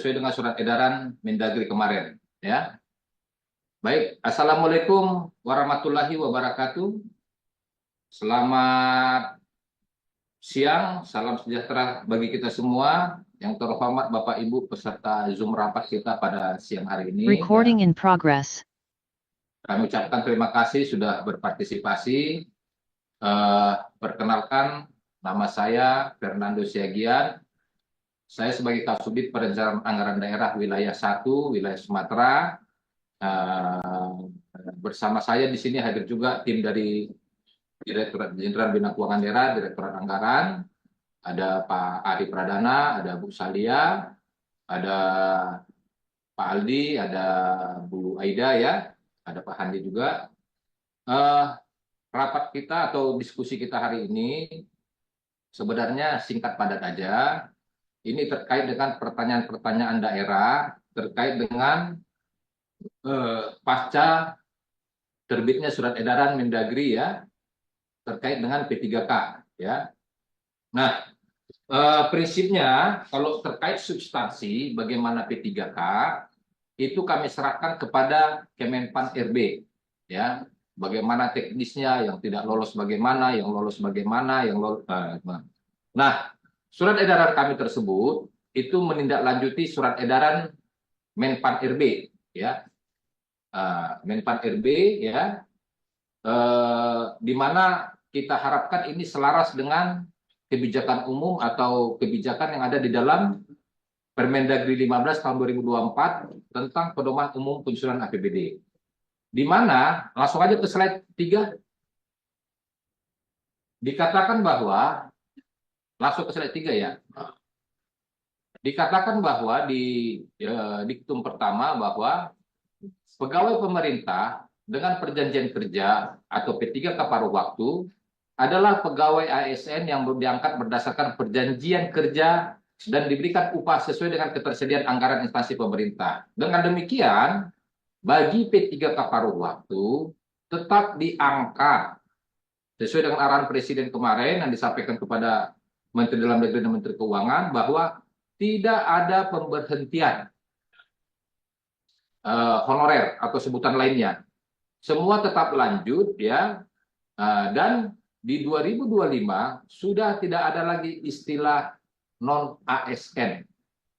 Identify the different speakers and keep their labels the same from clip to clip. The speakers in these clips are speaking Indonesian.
Speaker 1: sesuai dengan surat edaran Mendagri kemarin, ya. Baik, Assalamualaikum warahmatullahi wabarakatuh. Selamat siang, salam sejahtera bagi kita semua. Yang terhormat Bapak Ibu peserta Zoom rapat kita pada siang hari ini.
Speaker 2: Recording in progress.
Speaker 1: Kami ucapkan terima kasih sudah berpartisipasi. Perkenalkan, nama saya Fernando Siagian. Saya sebagai Kasubdit Perencanaan Anggaran Daerah Wilayah 1, Wilayah Sumatera. Bersama saya di sini hadir juga tim dari Direktorat Jenderal Bina Keuangan Daerah, Direktorat Anggaran. Ada Pak Ari Pradana, ada Bu Salia, ada Pak Aldi, ada Bu Aida, ya, ada Pak Handi juga. Rapat kita atau diskusi kita hari ini sebenarnya singkat padat aja. Ini terkait dengan pertanyaan-pertanyaan daerah terkait dengan pasca terbitnya surat edaran Mendagri, ya, terkait dengan P3K, ya. Nah, prinsipnya kalau terkait substansi bagaimana P3K itu kami serahkan kepada Kemenpan RB, ya. Bagaimana teknisnya, yang tidak lolos bagaimana, yang lolos bagaimana, yang lolos. Nah, surat edaran kami tersebut itu menindaklanjuti surat edaran Menpan RB, ya. Menpan RB, ya, di mana kita harapkan ini selaras dengan kebijakan umum atau kebijakan yang ada di dalam Permendagri 15 tahun 2024 tentang pedoman umum penyusunan APBD. Di mana, langsung aja ke slide 3, dikatakan bahwa, langsung ke slide 3, ya. Dikatakan bahwa di diktum pertama bahwa pegawai pemerintah dengan perjanjian kerja atau P3K paruh waktu adalah pegawai ASN yang diangkat berdasarkan perjanjian kerja dan diberikan upah sesuai dengan ketersediaan anggaran instansi pemerintah. Dengan demikian, bagi P3K paruh waktu tetap diangkat sesuai dengan arahan Presiden kemarin yang disampaikan kepada Menteri Dalam Negeri dan Menteri Keuangan bahwa tidak ada pemberhentian honorer atau sebutan lainnya. Semua tetap lanjut, ya, dan di 2025 sudah tidak ada lagi istilah non ASN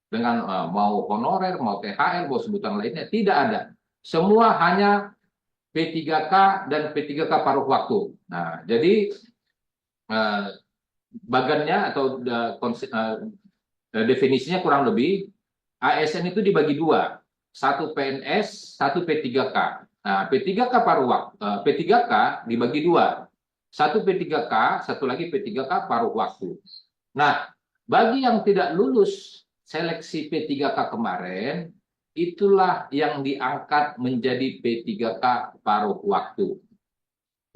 Speaker 1: dengan mau honorer, mau THL, mau sebutan lainnya, tidak ada. Semua hanya P3K dan P3K paruh waktu. Nah, jadi bagannya atau definisinya kurang lebih ASN itu dibagi dua, satu PNS, satu P3K. Nah, P3K paruh waktu, P3K dibagi dua, satu P3K, satu lagi P3K paruh waktu. Nah, bagi yang tidak lulus seleksi P3K kemarin, itulah yang diangkat menjadi P3K paruh waktu.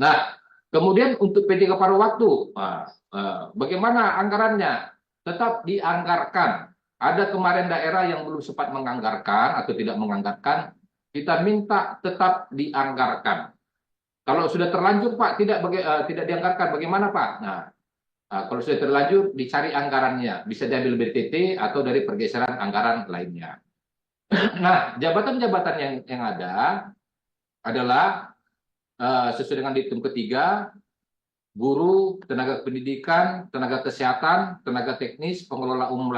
Speaker 1: Nah, kemudian untuk P3K paruh waktu, bagaimana anggarannya? Tetap dianggarkan. Ada kemarin daerah yang belum sempat menganggarkan atau tidak menganggarkan, kita minta tetap dianggarkan. Kalau sudah terlanjur, Pak, tidak dianggarkan, bagaimana, Pak? Nah, kalau sudah terlanjur, dicari anggarannya. Bisa diambil BTT atau dari pergeseran anggaran lainnya. Nah, jabatan-jabatan yang ada adalah sesuai dengan diktum ketiga, guru, tenaga pendidikan, tenaga kesehatan, tenaga teknis, pengelola umum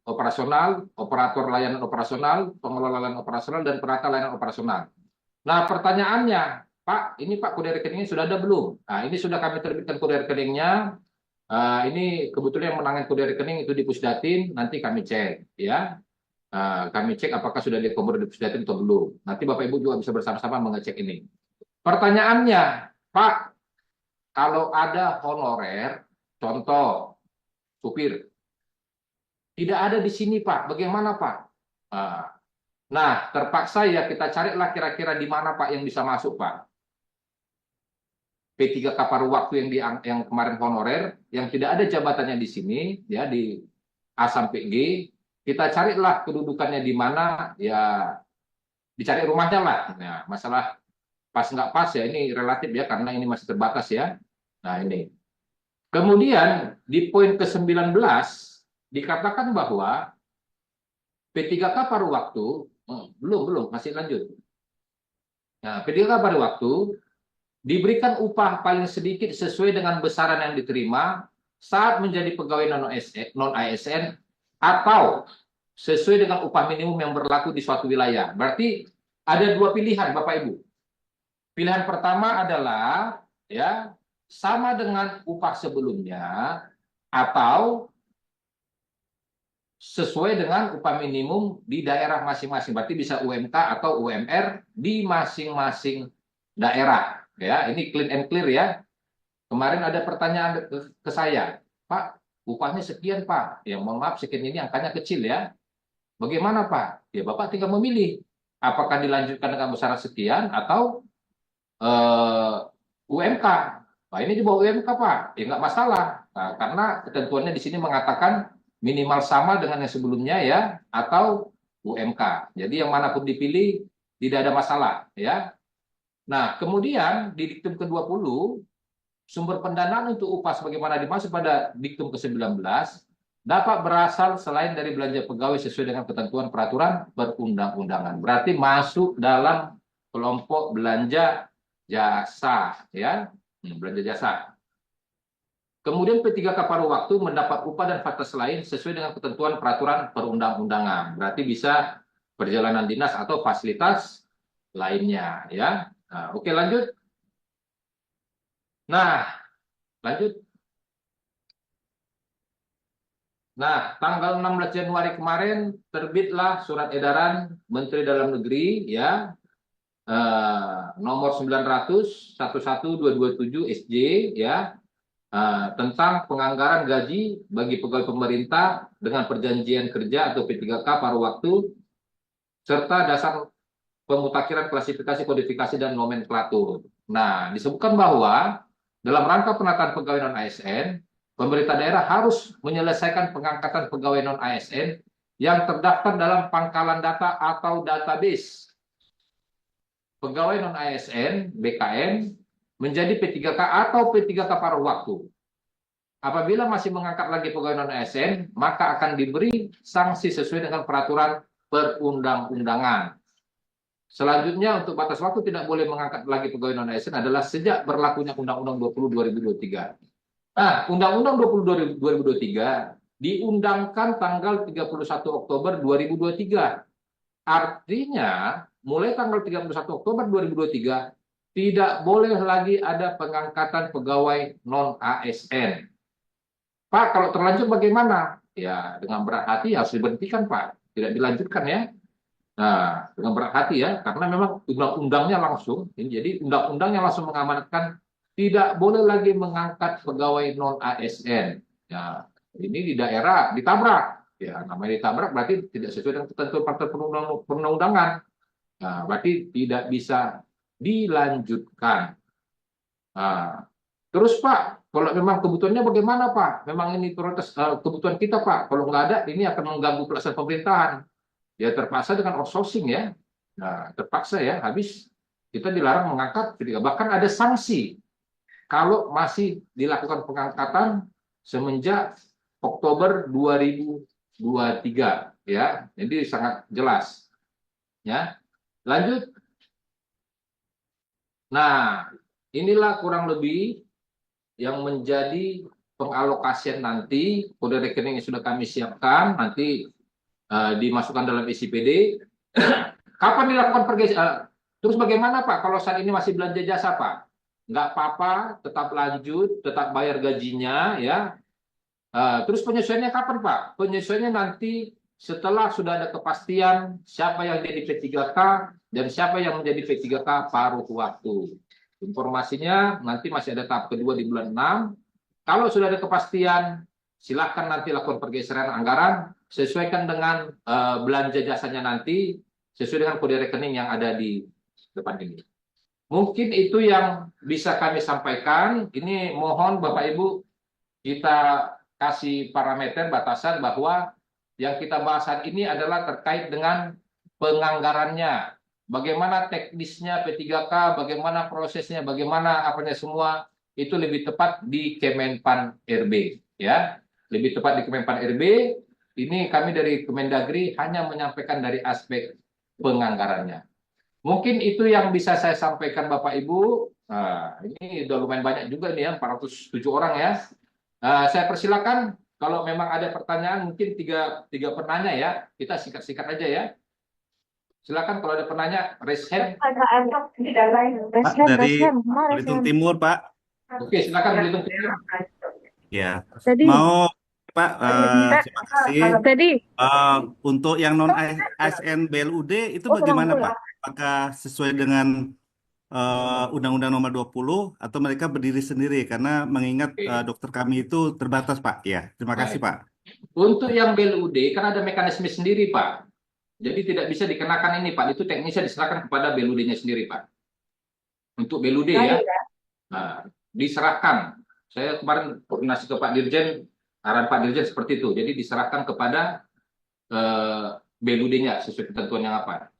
Speaker 1: operasional, operator layanan operasional, pengelola layanan operasional, dan penata layanan operasional. Nah, pertanyaannya, Pak, ini Pak kode rekeningnya sudah ada belum? Nah, ini sudah kami terbitkan kode rekeningnya. Ini kebetulan yang menangani kode rekening itu di Pusdatin, nanti kami cek, ya. Kami cek apakah sudah diakomodir di Pusdatin atau belum. Nanti Bapak Ibu juga bisa bersama-sama mengecek ini. Pertanyaannya, Pak, kalau ada honorer, contoh supir, tidak ada di sini, Pak. Bagaimana, Pak? Nah, terpaksa ya kita carilah kira-kira di mana, Pak, yang bisa masuk, Pak. P3K paruh waktu yang kemarin honorer, yang tidak ada jabatannya di sini, ya, di A sampai G, kita carilah kedudukannya di mana, ya, dicari rumahnya lah. Nah, masalah pas nggak pas ya ini relatif ya, karena ini masih terbatas ya. Nah, ini. Kemudian di poin ke-19 dikatakan bahwa P3K paruh waktu, belum, masih lanjut. Nah, P3K paruh waktu diberikan upah paling sedikit sesuai dengan besaran yang diterima saat menjadi pegawai non-ASN atau sesuai dengan upah minimum yang berlaku di suatu wilayah. Berarti ada dua pilihan, Bapak Ibu. Pilihan pertama adalah ya sama dengan upah sebelumnya atau sesuai dengan upah minimum di daerah masing-masing. Berarti bisa UMK atau UMR di masing-masing daerah. Ya, ini clean and clear ya. Kemarin ada pertanyaan ke saya, Pak, upahnya sekian Pak. Ya, mohon maaf sekian ini angkanya kecil ya. Bagaimana Pak? Ya Bapak tinggal memilih. Apakah dilanjutkan dengan besaran sekian atau UMK? Nah, ini di bawah UMK Pak. Ya nggak masalah. Nah, karena ketentuannya di sini mengatakan minimal sama dengan yang sebelumnya ya, atau UMK. Jadi yang manapun dipilih tidak ada masalah ya. Nah, kemudian di diktum ke-20 sumber pendanaan untuk upah sebagaimana dimaksud pada diktum ke-19 dapat berasal selain dari belanja pegawai sesuai dengan ketentuan peraturan perundang-undangan. Berarti masuk dalam kelompok belanja jasa ya, belanja jasa. Kemudian P3K paruh waktu mendapat upah dan fasilitas lain sesuai dengan ketentuan peraturan perundang-undangan. Berarti bisa perjalanan dinas atau fasilitas lainnya ya. Nah, oke lanjut. Nah, lanjut. Nah, tanggal 16 Januari kemarin terbitlah surat edaran Menteri Dalam Negeri ya nomor 900 11227 SJ ya tentang penganggaran gaji bagi pegawai pemerintah dengan perjanjian kerja atau P3K paruh waktu serta dasar pemutakhiran klasifikasi, kodifikasi dan nomenklatur. Nah, disebutkan bahwa dalam rangka penataan pegawai non-ASN pemerintah daerah harus menyelesaikan pengangkatan pegawai non-ASN yang terdaftar dalam pangkalan data atau database pegawai non-ASN BKN menjadi P3K atau P3K paruh waktu. Apabila masih mengangkat lagi pegawai non-ASN, maka akan diberi sanksi sesuai dengan peraturan perundang-undangan. Selanjutnya untuk batas waktu tidak boleh mengangkat lagi pegawai non-ASN adalah sejak berlakunya Undang-Undang 20 2023. Nah, Undang-Undang 20 2023 diundangkan tanggal 31 Oktober 2023. Artinya, mulai tanggal 31 Oktober 2023 tidak boleh lagi ada pengangkatan pegawai non-ASN. Pak, kalau terlanjur bagaimana? Ya, dengan berat hati harus diberhentikan, Pak. Tidak dilanjutkan ya. Nah, dengan berat hati ya, karena memang undang-undangnya langsung, jadi undang-undangnya langsung mengamanatkan tidak boleh lagi mengangkat pegawai non ASN. Ya, ini di daerah ditabrak. Ya, namanya ditabrak berarti tidak sesuai dengan ketentuan perundang-undangan. Nah, berarti tidak bisa dilanjutkan. Nah, terus Pak, kalau memang kebutuhannya bagaimana Pak? Memang ini prioritas kebutuhan kita Pak. Kalau nggak ada, ini akan mengganggu pelaksanaan pemerintahan. Ya terpaksa dengan outsourcing ya. Nah, terpaksa ya, habis kita dilarang mengangkat, bahkan ada sanksi kalau masih dilakukan pengangkatan semenjak Oktober 2023 ya. Jadi sangat jelas. Ya. Lanjut. Nah, inilah kurang lebih yang menjadi pengalokasian nanti kode rekening yang sudah kami siapkan nanti dimasukkan dalam SIPD. Kapan dilakukan pergeseran? Terus bagaimana Pak kalau saat ini masih belanja jasa Pak? Nggak apa-apa, tetap lanjut, tetap bayar gajinya ya. Terus penyesuaiannya kapan Pak? Penyesuaiannya nanti setelah sudah ada kepastian siapa yang jadi P3K dan siapa yang menjadi P3K paruh waktu. Informasinya nanti masih ada tahap kedua di bulan 6. Kalau sudah ada kepastian, silakan nanti lakukan pergeseran anggaran, sesuaikan dengan belanja jasanya nanti, sesuai dengan kode rekening yang ada di depan ini. Mungkin itu yang bisa kami sampaikan. Ini mohon Bapak Ibu kita kasih parameter batasan bahwa yang kita bahas saat ini adalah terkait dengan penganggarannya. Bagaimana teknisnya P3K, bagaimana prosesnya, bagaimana apanya semua itu lebih tepat di Kemenpan RB ya. Lebih tepat di Kemenpan RB. Ini kami dari Kemendagri hanya menyampaikan dari aspek penganggarannya. Mungkin itu yang bisa saya sampaikan Bapak Ibu. Nah, ini udah lumayan banyak juga nih ya, 407 orang ya. Saya persilakan kalau memang ada pertanyaan, mungkin tiga penanya ya. Kita sikat-sikat aja ya. Silakan kalau ada penanya, raise hand.
Speaker 2: Pak, dari Belitung Timur, Pak.
Speaker 1: Oke, silakan Belitung Timur.
Speaker 2: Ya,
Speaker 3: Jadi,
Speaker 2: mau Pak, terima kasih.
Speaker 3: jadi,
Speaker 2: Untuk yang non ASN BLUD itu bagaimana Pak? Apakah sesuai dengan Undang-Undang Nomor 20 atau mereka berdiri sendiri? Karena mengingat dokter kami itu terbatas, Pak. Ya, terima kasih,
Speaker 1: Baik.
Speaker 2: Pak.
Speaker 1: Untuk yang BLUD kan ada mekanisme sendiri, Pak. Jadi tidak bisa dikenakan ini, Pak. Itu teknisnya diserahkan kepada BLUD-nya sendiri, Pak. Untuk BLUD ya. Nah, diserahkan. Saya kemarin koordinasi ke Pak Dirjen, arahan Pak Dirjen seperti itu. Jadi diserahkan kepada BLUD-nya sesuai ketentuan yang apa.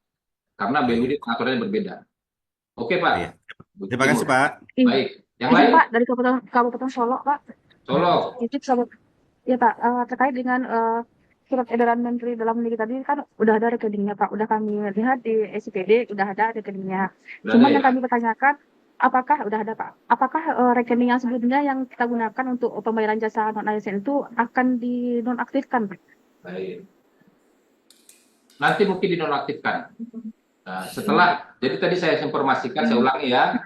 Speaker 1: Karena BLUD pengaturannya berbeda. Oke, Pak.
Speaker 2: Ya. Terima kasih, Pak.
Speaker 1: Baik. Yang
Speaker 3: izin
Speaker 1: lain?
Speaker 3: Pak dari Kabupaten Solo, Pak.
Speaker 1: Solo.
Speaker 3: Ya Pak, terkait dengan surat edaran Menteri Dalam Negeri tadi kan udah ada rekeningnya Pak, udah kami lihat di SIPD udah ada rekeningnya. Cuma yang kami pertanyakan, apakah udah ada Pak? Apakah rekening yang sebelumnya yang kita gunakan untuk pembayaran jasa non ASN itu akan dinonaktifkan Pak?
Speaker 1: Baik. Nanti mungkin dinonaktifkan. Nah, setelah, jadi tadi saya informasikan, saya ulangi ya,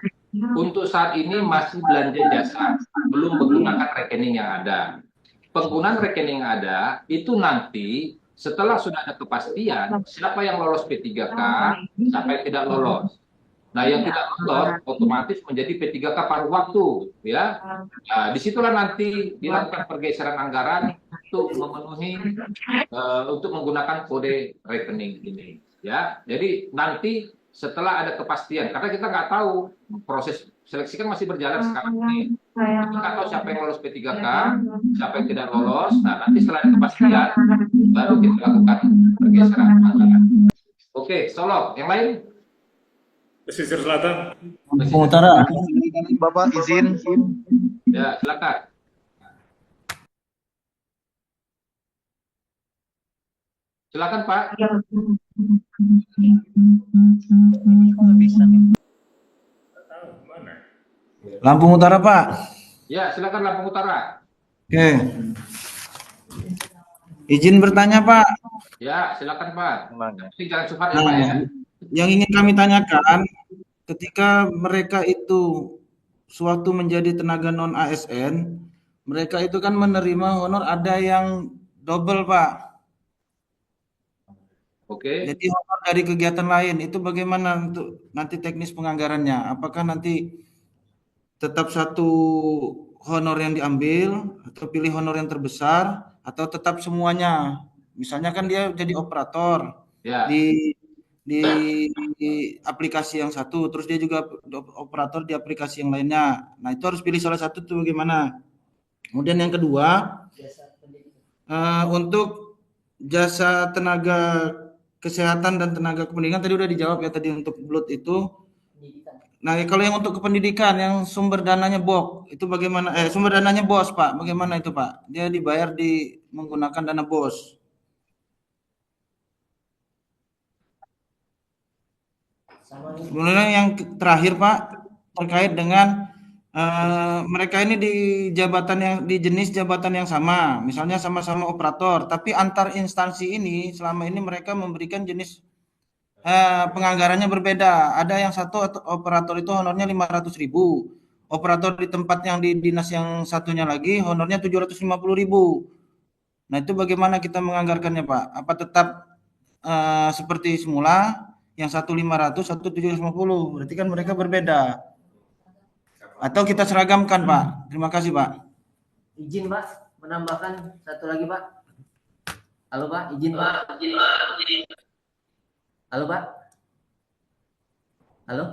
Speaker 1: untuk saat ini masih belanja jasa, belum menggunakan rekening yang ada. Penggunaan rekening yang ada, itu nanti setelah sudah ada kepastian, siapa yang lolos P3K, siapa yang tidak lolos. Nah, yang tidak lolos otomatis menjadi P3K paruh waktu, ya. Nah, disitulah nanti dilakukan pergeseran anggaran untuk memenuhi, untuk menggunakan kode rekening ini. Ya, jadi nanti setelah ada kepastian, karena kita nggak tahu proses seleksi kan masih berjalan sekarang ini, kita nggak tahu siapa yang lolos P3K, siapa yang tidak lolos. Nah, nanti setelah ada kepastian, baru kita lakukan pergeseran anggaran. Oke, Solo, yang lain?
Speaker 4: Pesisir Selatan.
Speaker 5: Lampung Utara.
Speaker 6: Bapak izin.
Speaker 1: Ya, silakan. Silakan Pak.
Speaker 5: Lampung Utara, Pak.
Speaker 1: Ya, silakan Lampung Utara.
Speaker 5: Oke. Izin bertanya, Pak.
Speaker 1: Ya, silakan Pak. Jangan cepat ya Pak ya.
Speaker 5: Yang ingin kami tanyakan, ketika mereka itu suatu menjadi tenaga non ASN, mereka itu kan menerima honor ada yang double, Pak.
Speaker 1: Oke.
Speaker 5: Jadi honor dari kegiatan lain itu bagaimana untuk nanti teknis penganggarannya? Apakah nanti tetap satu honor yang diambil atau pilih honor yang terbesar atau tetap semuanya? Misalnya kan dia jadi operator
Speaker 1: Ya.
Speaker 5: di aplikasi yang satu, terus dia juga operator di aplikasi yang lainnya. Nah, itu harus pilih salah satu tuh bagaimana? Kemudian yang kedua, untuk jasa tenaga kesehatan dan tenaga kependidikan tadi udah dijawab ya tadi untuk blood itu. Nah, kalau yang untuk kependidikan yang sumber dananya BOK itu bagaimana? Sumber dananya BOS, Pak. Bagaimana itu, Pak? Dia dibayar menggunakan dana BOS. Kemudian yang terakhir, Pak, terkait dengan mereka ini di jenis jabatan yang sama, misalnya sama-sama operator, tapi antar instansi ini selama ini mereka memberikan jenis penganggarannya berbeda. Ada yang satu operator itu honornya 500.000, operator di tempat yang di dinas yang satunya lagi honornya 750.000. Nah, itu bagaimana kita menganggarkannya, Pak? Apa tetap seperti semula, yang satu 500, satu 750, berarti kan mereka berbeda. Atau kita seragamkan, Pak? Terima kasih, Pak.
Speaker 7: Izin, Pak, menambahkan satu lagi, Pak. Halo, Pak, izin, Pak. Halo, Pak. Halo.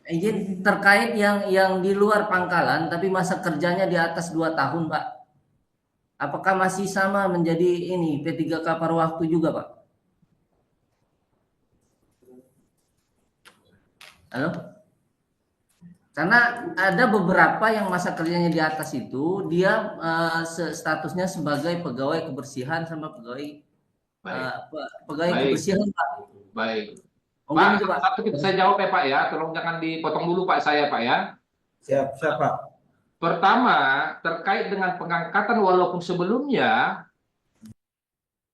Speaker 7: Izin terkait yang di luar pangkalan tapi masa kerjanya di atas 2 tahun, Pak. Apakah masih sama menjadi ini P3K paruh waktu juga, Pak? Halo? Karena ada beberapa yang masa kerjanya di atas itu dia statusnya sebagai pegawai kebersihan sama pegawai
Speaker 1: Baik,
Speaker 7: pegawai
Speaker 1: baik,
Speaker 7: kebersihan Pak.
Speaker 1: baik.
Speaker 7: Mungkin
Speaker 1: Pak,
Speaker 7: itu Pak.
Speaker 1: satu kita saya jawab ya Pak ya. Tolong jangan dipotong dulu Pak saya Pak ya.
Speaker 5: Siap, siap Pak.
Speaker 1: Pertama, terkait dengan pengangkatan walaupun sebelumnya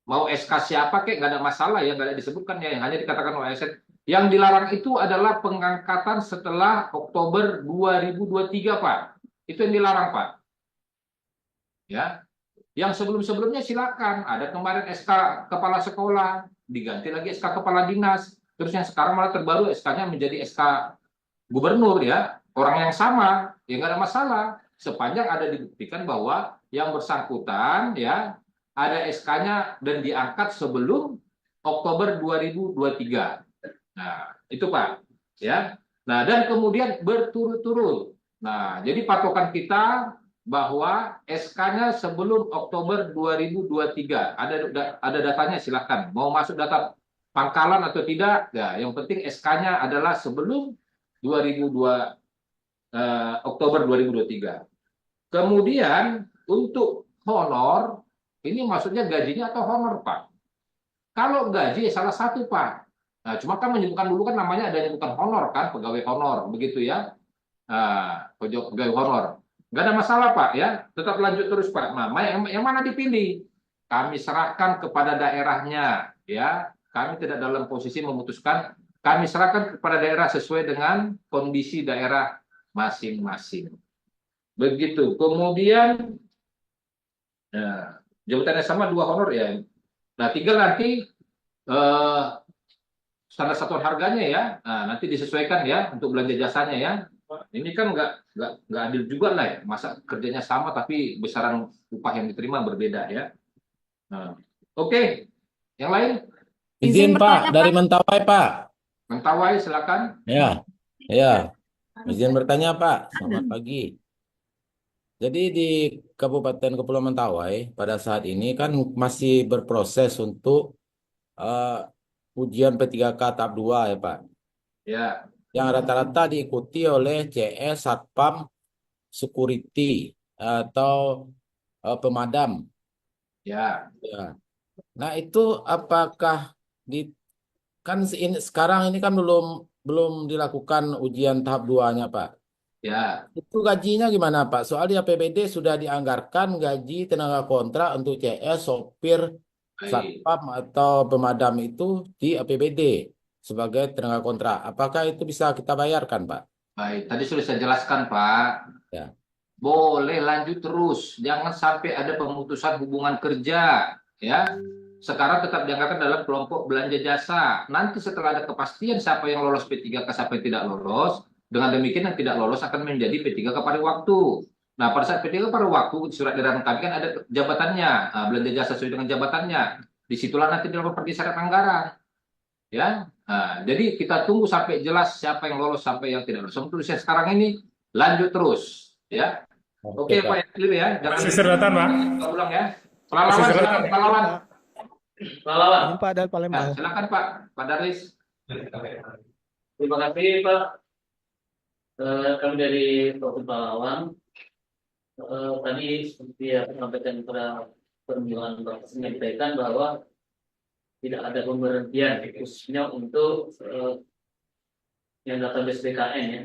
Speaker 1: mau SK siapa kek nggak ada masalah ya, nggak ada disebutkan ya, yang hanya dikatakan oleh ASN. Yang dilarang itu adalah pengangkatan setelah Oktober 2023 Pak. Itu yang dilarang Pak. Ya, yang sebelum-sebelumnya silakan. Ada kemarin SK kepala sekolah, diganti lagi SK kepala dinas. Terus yang sekarang malah terbaru SK-nya menjadi SK gubernur ya. Orang yang sama, ya nggak ada masalah. Sepanjang ada dibuktikan bahwa yang bersangkutan ya ada SK-nya dan diangkat sebelum Oktober 2023. Nah, itu Pak. Ya. Nah, dan kemudian berturut-turut. Nah, jadi patokan kita bahwa SK-nya sebelum Oktober 2023. Ada datanya silakan. Mau masuk data pangkalan atau tidak, ya, yang penting SK-nya adalah sebelum 2002 Oktober 2023. Kemudian untuk honor, ini maksudnya gajinya atau honor, Pak? Kalau gaji salah satu, Pak. Nah, cuma kan menyebutkan dulu kan namanya ada yang bukan honor kan, pegawai honor, begitu ya. Pegawai honor. Nggak ada masalah, Pak ya. Tetap lanjut terus, Pak. Nah, yang mana dipilih? Kami serahkan kepada daerahnya, ya. Kami tidak dalam posisi memutuskan. Kami serahkan kepada daerah sesuai dengan kondisi daerah masing-masing. Begitu. Kemudian, jabatannya sama 2 honor ya. Nah, tinggal nanti standar satuan harganya ya. Nah, nanti disesuaikan ya untuk belanja jasanya ya. Ini kan nggak adil juga lah ya. Masa kerjanya sama tapi besaran upah yang diterima berbeda ya. Nah, oke. Yang lain?
Speaker 8: Izin Pak, dari Mentawai Pak.
Speaker 1: Mentawai silakan.
Speaker 8: Ya, ya. Izin bertanya Pak. Selamat pagi. Jadi di Kabupaten Kepulauan Mentawai pada saat ini kan masih berproses untuk ujian P3K tahap 2 ya Pak.
Speaker 1: Ya.
Speaker 8: Yang rata-rata diikuti oleh CS, Satpam, Security atau pemadam.
Speaker 1: Ya.
Speaker 8: Ya. Nah itu apakah sekarang ini kan belum dilakukan ujian tahap 2-nya Pak.
Speaker 1: Ya.
Speaker 8: Itu gajinya gimana Pak? Soal di APBD sudah dianggarkan gaji tenaga kontrak untuk CS, sopir, satpam atau pemadam itu di APBD sebagai tenaga kontrak. Apakah itu bisa kita bayarkan Pak?
Speaker 1: Baik, tadi sudah saya jelaskan Pak.
Speaker 8: Ya.
Speaker 1: Boleh lanjut terus, jangan sampai ada pemutusan hubungan kerja, ya. Sekarang tetap dianggarkan dalam kelompok belanja jasa. Nanti setelah ada kepastian siapa yang lolos P3K, siapa yang tidak lolos, dengan demikian yang tidak lolos akan menjadi P3K pada waktu. Nah, pada saat P3K pada waktu, surat edaran kami kan ada jabatannya, belanja jasa sesuai dengan jabatannya. Disitulah nanti dilakukan pergeseran anggaran. Ya, jadi kita tunggu sampai jelas siapa yang lolos sampai yang tidak lolos. Untuk tulisan sekarang ini lanjut terus, ya. Oke, Pak, ya, clear ya. Jangan
Speaker 4: Pesisir Selatan, Pak.
Speaker 1: kita ulang ya. Pelalawan,
Speaker 4: Pesisir
Speaker 1: silakan
Speaker 4: Selatan.
Speaker 1: pelalawan. Pelalawan.
Speaker 9: Ini Pak dan Palembang.
Speaker 1: Nah, silakan Pak Darlis.
Speaker 10: Terima kasih Pak. Kami dari Provinsi Palawan. Tadi seperti yang sampaikan pada perjuangan Bapak menyampaikan bahwa tidak ada pemberhentian khususnya untuk yang database BKN ya.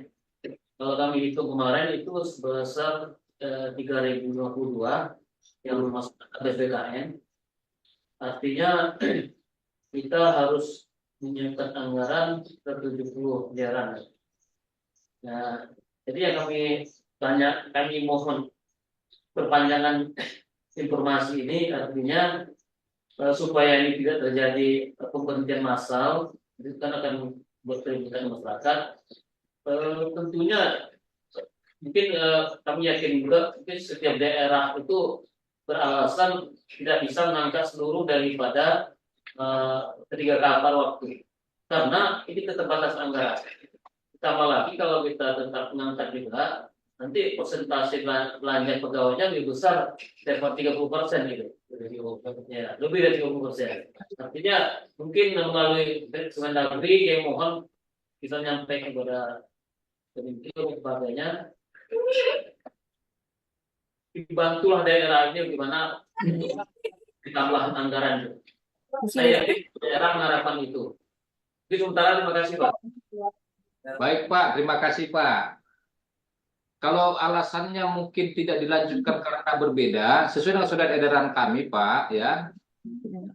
Speaker 10: Kalau kami hitung kemarin itu sebesar 3.052 yang masuk database BKN. Artinya kita harus menyiapkan anggaran ke 70 miliaran. Nah, jadi yang kami mohon perpanjangan informasi ini artinya supaya ini tidak terjadi pemberhentian massal, itu kan akan berkeributan masyarakat. Tentunya mungkin kami yakin juga mungkin setiap daerah itu beralasan tidak bisa mengangkat seluruh daripada 3 kapal waktu, karena ini keterbatasan anggaran. Tambah lagi kalau kita tetap mengangkat juga, nanti persentase belanja pegawainya lebih besar daripada 30% gitu. Ya, lebih dari 30%. Artinya mungkin melalui Kemendagri yang mohon kita menyampaikan kepada Kementerian dan sebagainya, dibantulah daerah ini gimana untuk ditambah anggaran. Saya yakin daerah mengharapkan itu. Jadi sementara terima kasih Pak.
Speaker 1: Baik Pak, terima kasih Pak. Kalau alasannya mungkin tidak dilanjutkan karena berbeda, sesuai dengan surat edaran kami Pak, ya,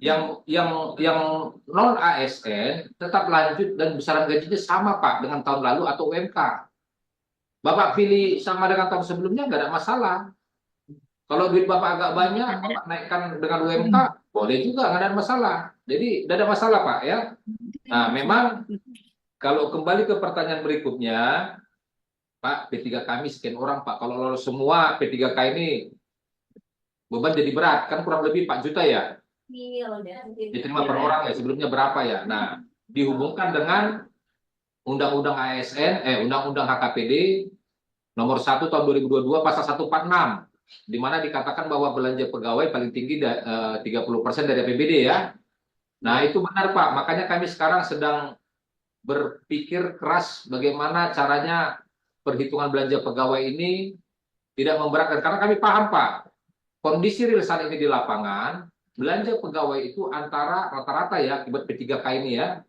Speaker 1: yang non ASN tetap lanjut dan besaran gajinya sama Pak dengan tahun lalu atau UMK. Bapak pilih sama dengan tahun sebelumnya nggak ada masalah. Kalau duit Bapak agak banyak, Bapak naikkan dengan UMK, boleh juga, nggak ada masalah. Jadi nggak ada masalah Pak, ya. Nah, memang kalau kembali ke pertanyaan berikutnya, Pak, P3K kami sekian orang Pak. Kalau lolos semua P3K ini beban jadi berat, kan kurang lebih 4 juta ya. Diterima per orang ya, sebelumnya berapa ya. Nah, dihubungkan dengan Undang-Undang ASN, Undang-Undang HKPD nomor 1 tahun 2022 pasal 146, di mana dikatakan bahwa belanja pegawai paling tinggi 30% dari APBD ya. Nah, itu benar Pak, makanya kami sekarang sedang berpikir keras bagaimana caranya perhitungan belanja pegawai ini tidak memberatkan. Karena kami paham Pak, kondisi real saat ini di lapangan, belanja pegawai itu antara rata-rata ya, akibat P3K ini ya,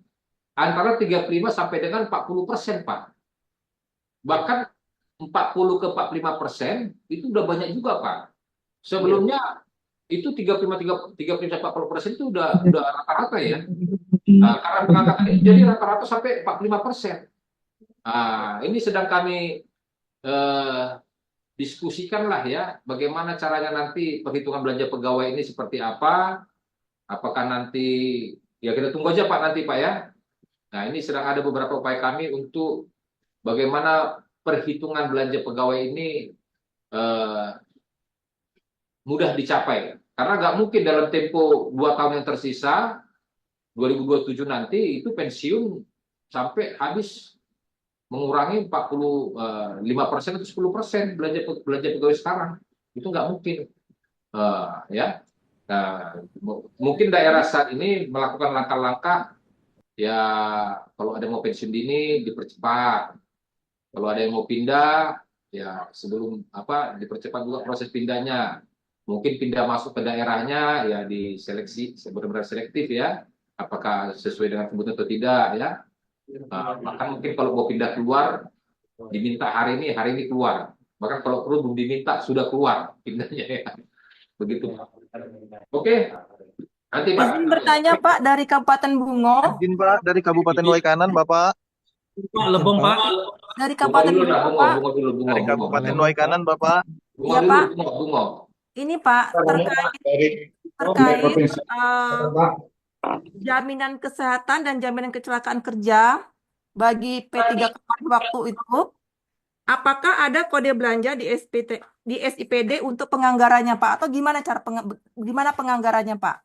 Speaker 1: antara 35 sampai dengan 40% Pak. Bahkan 40 ke 45% itu udah banyak juga Pak. Sebelumnya itu 35-40% itu udah rata-rata ya. Nah, karena pengangkatan ini jadi rata-rata sampai 45%. Nah, ini sedang kami diskusikan lah ya, bagaimana caranya nanti perhitungan belanja pegawai ini seperti apa. Apakah nanti, ya kita tunggu aja Pak nanti Pak ya. Nah, ini sedang ada beberapa upaya kami untuk bagaimana perhitungan belanja pegawai ini mudah dicapai. Karena nggak mungkin dalam tempo 2 tahun yang tersisa, 2027 nanti itu pensiun sampai habis mengurangi 45% atau 10% belanja pegawai sekarang. Itu nggak mungkin. Ya. Nah, mungkin daerah saat ini melakukan langkah-langkah, ya kalau ada yang mau pensiun dini dipercepat. Kalau ada yang mau pindah, ya sebelum dipercepat juga proses pindahnya. Mungkin pindah masuk ke daerahnya, ya diseleksi, benar-benar selektif ya. Apakah sesuai dengan kebutuhan atau tidak ya. Bahkan mungkin kalau mau pindah keluar, diminta hari ini keluar. Bahkan kalau perlu belum diminta, sudah keluar pindahnya ya. Begitu. Oke. Nanti Pak.
Speaker 9: Izin bertanya Pak dari Kabupaten Bungo.
Speaker 6: Izin Pak dari Kabupaten Waikanan Bapak.
Speaker 10: Pak Lebong Pak.
Speaker 9: Dari Kabupaten Bungo Pak.
Speaker 6: Dari Kabupaten Waikanan Bapak.
Speaker 9: Iya Pak.
Speaker 1: Bungo.
Speaker 9: Ini Pak terkait jaminan kesehatan dan jaminan kecelakaan kerja bagi P3K waktu itu. Apakah ada kode belanja di SIPD untuk penganggarannya Pak? Atau gimana gimana penganggarannya Pak?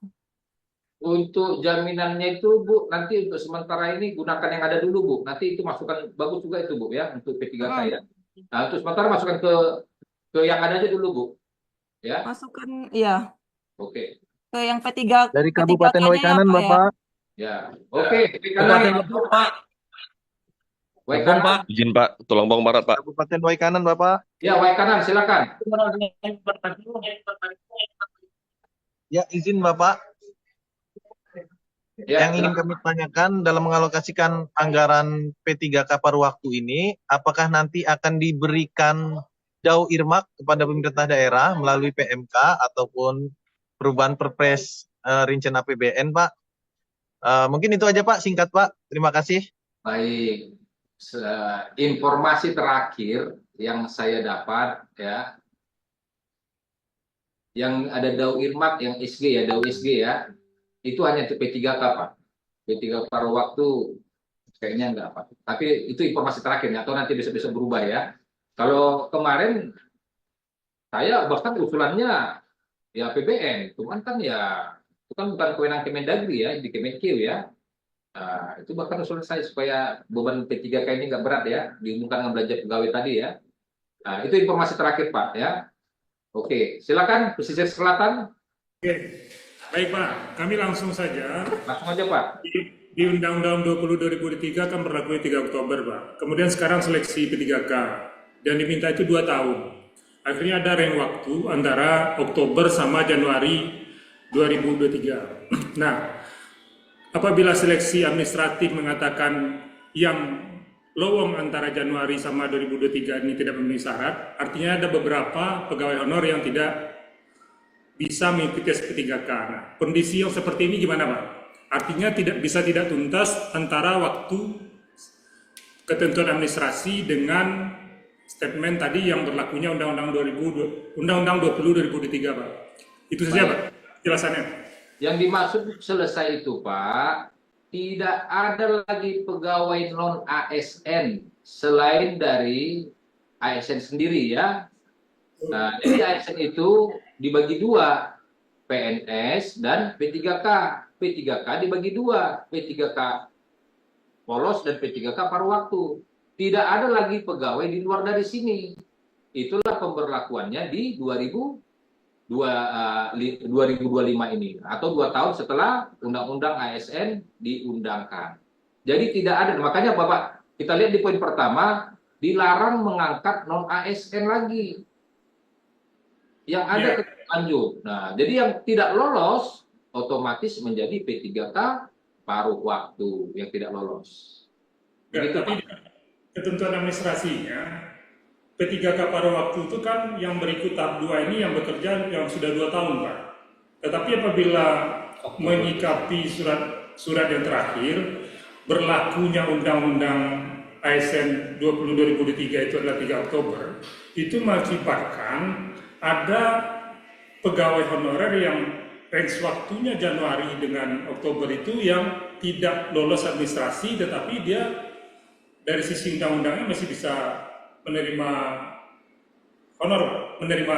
Speaker 1: Untuk jaminannya itu Bu, nanti untuk sementara ini gunakan yang ada dulu Bu. Nanti itu masukkan, bagus juga itu Bu ya, untuk P3K ya. Nah, untuk sementara masukkan ke yang ada aja dulu Bu. Ya.
Speaker 9: Masukkan, iya.
Speaker 1: Oke.
Speaker 9: Ke yang P3.
Speaker 6: Dari Kabupaten Waikanan
Speaker 9: ya,
Speaker 6: Bapak.
Speaker 1: Ya. Oke.
Speaker 10: Kabupaten Lebong Pak.
Speaker 1: Waikanan Pak.
Speaker 11: Izin Pak, tolong Bang Barat Pak.
Speaker 6: Kabupaten Waikanan Bapak.
Speaker 1: Ya, Waikanan silakan.
Speaker 6: Ya, izin Bapak.
Speaker 1: Ya,
Speaker 6: Yang ingin kami tanyakan dalam mengalokasikan anggaran P3K paruh waktu ini, apakah nanti akan diberikan dau irmak kepada pemerintah daerah melalui PMK ataupun perubahan Perpres rincian APBN Pak? Mungkin itu aja Pak, singkat Pak. Terima kasih.
Speaker 1: Baik. Informasi terakhir yang saya dapat ya, yang ada dau irmak, yang SG ya, dau SG ya, itu hanya P3K Pak. P3K paruh waktu kayaknya enggak Pak. Tapi itu informasi terakhirnya, atau nanti bisa berubah ya. Kalau kemarin saya bahkan usulannya ya APBN, cuman kan ya itu kan bukan kewenangan Kemendagri ya, di Kemenkeu ya. Nah, itu bahkan usulan saya supaya beban P3K ini nggak berat ya, dihubungkan dengan belanja pegawai tadi ya. Nah, itu informasi terakhir Pak ya. Oke, silakan pesisir selatan.
Speaker 4: Oke, baik Pak, kami langsung saja.
Speaker 1: Langsung aja Pak.
Speaker 4: Di Undang-Undang 20 2003 kan berlaku 3 Oktober, Pak. Kemudian sekarang seleksi P3K dan diminta itu 2 tahun. Akhirnya ada rentang waktu antara Oktober sama Januari 2023. Nah, apabila seleksi administratif mengatakan yang lowong antara Januari sama 2023 ini tidak memenuhi syarat, artinya ada beberapa pegawai honor yang tidak bisa mengikuti SP3K. Nah, kondisi yang seperti ini gimana, Pak? Artinya tidak tuntas antara waktu ketentuan administrasi dengan statement tadi yang berlakunya Undang-Undang 20 2023, Pak. Itu saja, Pak, jelasannya.
Speaker 1: Yang dimaksud selesai itu, Pak, tidak ada lagi pegawai non ASN selain dari ASN sendiri ya. Nah, jadi ASN itu dibagi dua, PNS dan P3K. P3K dibagi dua, P3K polos dan P3K paruh waktu. Tidak ada lagi pegawai di luar dari sini. Itulah pemberlakuannya di 2025 ini, atau 2 tahun setelah Undang-Undang ASN diundangkan. Jadi tidak ada, makanya Bapak, kita lihat di poin pertama, dilarang mengangkat non-ASN lagi. Yang ada lanjut. Nah, jadi yang tidak lolos otomatis menjadi P3K paruh waktu yang tidak lolos.
Speaker 4: Begitu, tapi ketentuan administrasinya P3K paruh waktu itu kan yang berikut tahap 2 ini yang bekerja yang sudah 2 tahun, Pak. Tetapi apabila menyikapi surat yang terakhir, berlakunya Undang-Undang ASN 20 2003 itu adalah 3 Oktober, itu mengakibatkan ada pegawai honorer yang range waktunya Januari dengan Oktober itu yang tidak lolos administrasi, tetapi dia dari sisi undang-undangnya masih bisa menerima honor, menerima.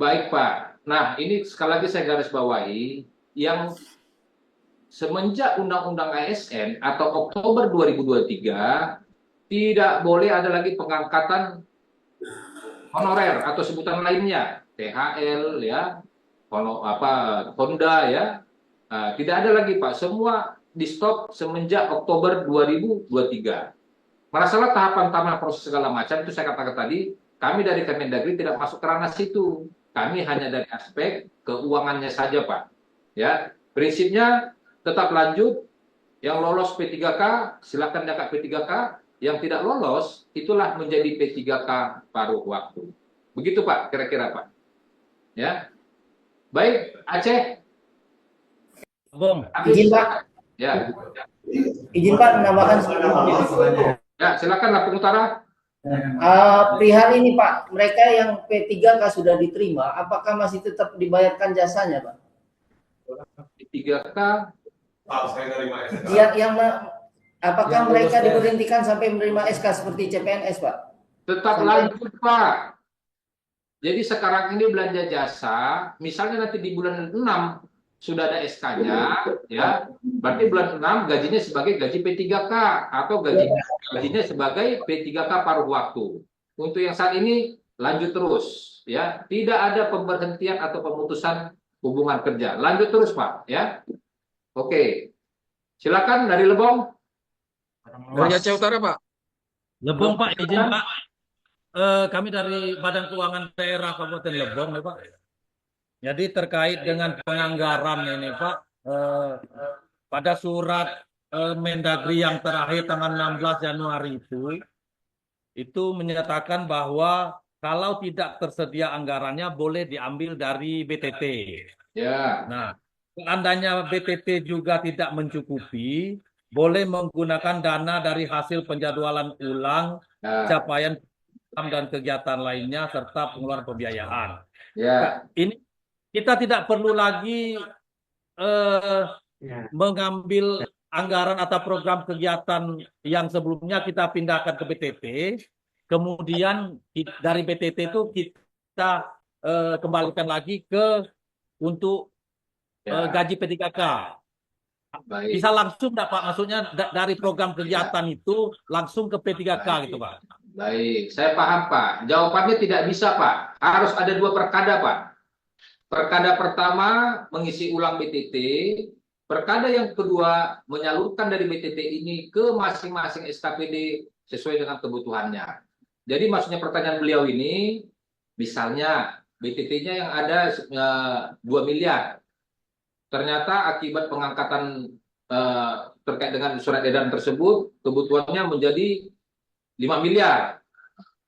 Speaker 1: Baik, Pak. Nah, ini sekali lagi saya garis bawahi, yang semenjak Undang-Undang ASN atau Oktober 2023 tidak boleh ada lagi pengangkatan honorer atau sebutan lainnya, THL ya, Honda ya, tidak ada lagi, Pak. Semua di stop semenjak Oktober 2023. Masalah tahapan proses segala macam itu saya katakan tadi, kami dari Kemendagri tidak masuk ke ranah situ. Kami hanya dari aspek keuangannya saja, Pak. Ya, prinsipnya tetap lanjut. Yang lolos P3K silakan diangkat P3K. Yang tidak lolos itulah menjadi P3K paruh waktu. Begitu, Pak, kira-kira, Pak. Ya. Baik, Aceh.
Speaker 7: Bung, izin Pak.
Speaker 1: Ya.
Speaker 7: Izin Pak menambahkan.
Speaker 1: Ya, silakan Lampung Utara.
Speaker 7: Perihal ini Pak, mereka yang P3K sudah diterima, apakah masih tetap dibayarkan jasanya, Pak?
Speaker 1: P3K.
Speaker 7: Apakah mereka diberhentikan sampai menerima SK seperti CPNS, Pak?
Speaker 1: Tetap lanjut, Pak. Jadi sekarang ini belanja jasa, misalnya nanti di bulan 6 sudah ada SK-nya, ya, berarti bulan 6 gajinya sebagai gaji P3K atau gajinya sebagai P3K paruh waktu. Untuk yang saat ini lanjut terus, ya, tidak ada pemberhentian atau pemutusan hubungan kerja, lanjut terus, Pak, ya. Oke, silakan dari Lebong.
Speaker 11: Dari Aceh Utara, Pak.
Speaker 12: Lebong, Pak, izin Pak. Kami dari Badan Keuangan Daerah Kabupaten Lebong, ya, Pak. Jadi terkait dengan penganggaran ini, Pak, pada surat Mendagri yang terakhir tanggal 16 Januari itu menyatakan bahwa kalau tidak tersedia anggarannya boleh diambil dari BTT.
Speaker 1: Ya.
Speaker 12: Nah, seandainya BTT juga tidak mencukupi, boleh menggunakan dana dari hasil penjadwalan ulang, capaian dan kegiatan lainnya serta pengeluaran pembiayaan.
Speaker 1: Ya.
Speaker 12: Ini kita tidak perlu lagi mengambil anggaran atau program kegiatan yang sebelumnya kita pindahkan ke BTT, kemudian dari BTT itu kita kembalikan lagi untuk gaji P3K.
Speaker 1: Baik.
Speaker 12: Bisa langsung enggak, Pak? Maksudnya dari program kegiatan itu langsung ke P3K gitu, Pak.
Speaker 1: Baik, saya paham, Pak. Jawabannya tidak bisa, Pak. Harus ada 2 perkada, Pak. Perkada pertama mengisi ulang BTT, Perkada yang kedua, menyalurkan dari BTT ini ke masing-masing SKPD sesuai dengan kebutuhannya. Jadi maksudnya pertanyaan beliau ini, misalnya BTT-nya yang ada 2 miliar. Ternyata akibat pengangkatan terkait dengan surat edaran tersebut, kebutuhannya menjadi 5 miliar.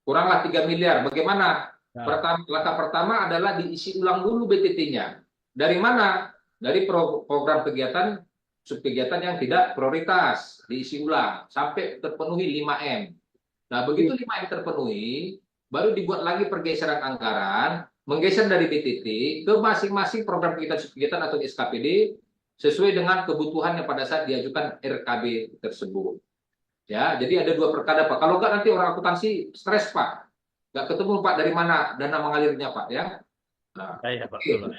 Speaker 1: Kuranglah 3 miliar. Bagaimana? Langkah pertama adalah diisi ulang dulu BTT-nya. Dari mana? Dari program kegiatan, subkegiatan yang tidak prioritas, diisi ulang sampai terpenuhi 5M. Nah, begitu 5M terpenuhi, baru dibuat lagi pergeseran anggaran, menggeser dari BTT ke masing-masing program kegiatan atau SKPD sesuai dengan kebutuhan yang pada saat diajukan RKB tersebut. Ya, jadi ada 2 perkada, Pak. Kalau nggak nanti orang akuntansi stres, Pak. Nggak ketemu, Pak, dari mana dana mengalirnya, Pak, ya. Nah,
Speaker 12: Iya, Pak.
Speaker 1: oke.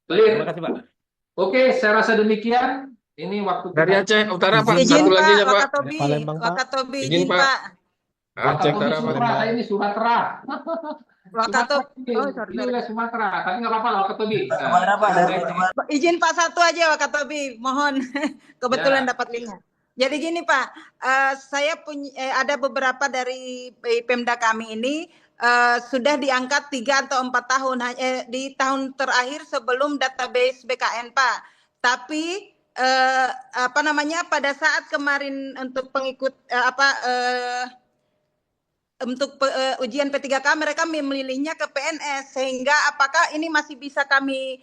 Speaker 12: Clear.
Speaker 1: Terima kasih, Pak. Oke, saya rasa demikian. Ini waktu
Speaker 11: Dari Aceh Utara, Pak.
Speaker 13: Izin
Speaker 11: Satu lagi
Speaker 13: Pak,
Speaker 11: ya, Pak.
Speaker 13: Wakatobi, Wakatobi,
Speaker 11: Izin,
Speaker 13: izin
Speaker 11: Pak.
Speaker 13: Pak.
Speaker 11: Aceh Utara, Pak.
Speaker 1: Sumatera, saya ini Sumatera.
Speaker 13: Wakatobi, oh sorry.
Speaker 1: Ini wilayah Sumatera, tapi nggak apa-apa lah Wakatobi.
Speaker 13: Izin Pak satu aja Wakatobi, mohon. Kebetulan
Speaker 1: Ya.
Speaker 13: dapat linknya. Jadi gini Pak, saya punya ada beberapa dari Pemda kami ini sudah diangkat 3 atau 4 tahun di tahun terakhir sebelum database BKN Pak. Tapi pada saat kemarin untuk pengikut ujian P3K mereka memilihnya ke PNS, sehingga apakah ini masih bisa kami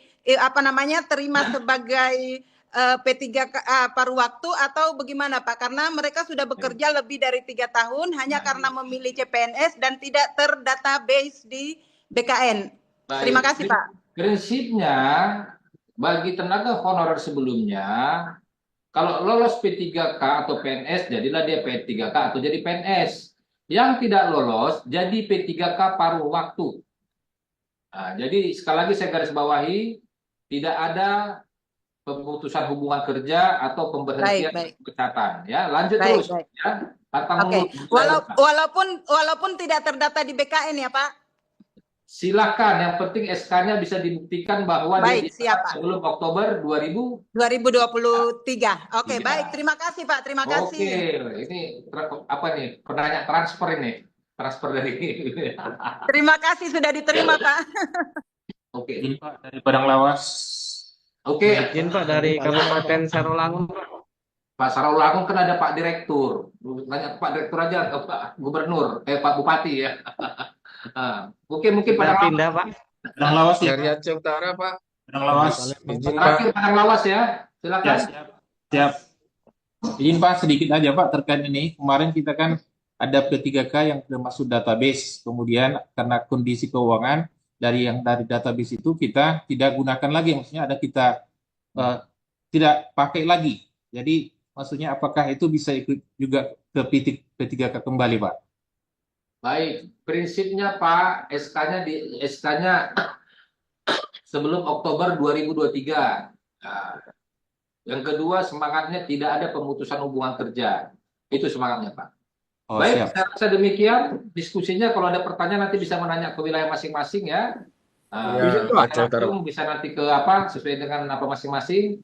Speaker 13: terima sebagai P3K paruh waktu atau bagaimana Pak? Karena mereka sudah bekerja lebih dari 3 tahun hanya karena memilih CPNS dan tidak terdatabase di BKN.
Speaker 1: Baik.
Speaker 13: Terima kasih Pak.
Speaker 1: Prinsipnya bagi tenaga honorer sebelumnya, kalau lolos P3K atau PNS, jadilah dia P3K atau jadi PNS. Yang tidak lolos jadi P3K paruh waktu. Nah, jadi sekali lagi saya garis bawahi, tidak ada pemutusan hubungan kerja atau pemberhentian pencatatan. Ya, lanjut terus. Ya,
Speaker 13: Oke. Walaupun tidak terdata di BKN ya Pak.
Speaker 1: Silakan, yang penting SK-nya bisa dibuktikan bahwa dia
Speaker 13: siap, Pak.
Speaker 1: sebelum Oktober
Speaker 13: 2023. Oke,
Speaker 1: Iya.
Speaker 13: baik. Terima kasih Pak. Terima kasih.
Speaker 1: Oke, ini apa nih? Penanya transfer ini. Transfer dari
Speaker 13: Terima kasih sudah diterima Pak.
Speaker 1: Oke.
Speaker 14: Izin Pak dari Padang Lawas.
Speaker 1: Oke.
Speaker 14: Izin Pak dari Kabupaten Sarolangun.
Speaker 1: Pak Sarolangun kan ada Pak Direktur. Nanya Pak Direktur aja atau Pak Gubernur, Pak Bupati ya. Oke, mungkin Padang
Speaker 14: pindah Pak.
Speaker 11: Padang Lawas dari Aceh Utara, Pak.
Speaker 14: Padang Lawas.
Speaker 11: Izin, Pak.
Speaker 1: Terakhir Padang Lawas ya. Silakan.
Speaker 14: Ya, siap. Izin Pak sedikit aja Pak terkait ini. Kemarin kita kan ada P3K yang sudah masuk database. Kemudian karena kondisi keuangan dari database itu kita tidak gunakan lagi. Maksudnya ada kita tidak pakai lagi. Jadi maksudnya apakah itu bisa ikut juga ke P3K kembali Pak?
Speaker 1: Baik, prinsipnya Pak, SK-nya sebelum Oktober 2023. Nah, yang kedua, semangatnya tidak ada pemutusan hubungan kerja. Itu semangatnya Pak.
Speaker 14: Oh,
Speaker 1: baik,
Speaker 14: siap.
Speaker 1: saya rasa demikian diskusinya. Kalau ada pertanyaan nanti bisa menanya ke wilayah masing-masing ya. Bisa nanti ke sesuai dengan apa masing-masing.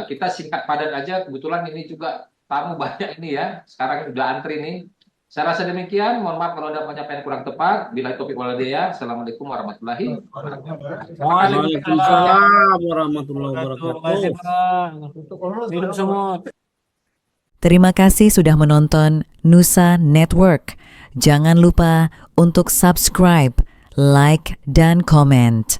Speaker 1: Kita singkat padat aja. Kebetulan ini juga tamu banyak ini ya. Sekarang ini udah antri nih. Saya rasa demikian. Mohon maaf kalau ada penyampaian kurang tepat. Bila topik waladaya. Assalamualaikum warahmatullahi wabarakatuh.
Speaker 15: Waalaikumsalam warahmatullahi wabarakatuh. Minum semua.
Speaker 16: Terima kasih sudah menonton Nusa Network. Jangan lupa untuk subscribe, like, dan comment.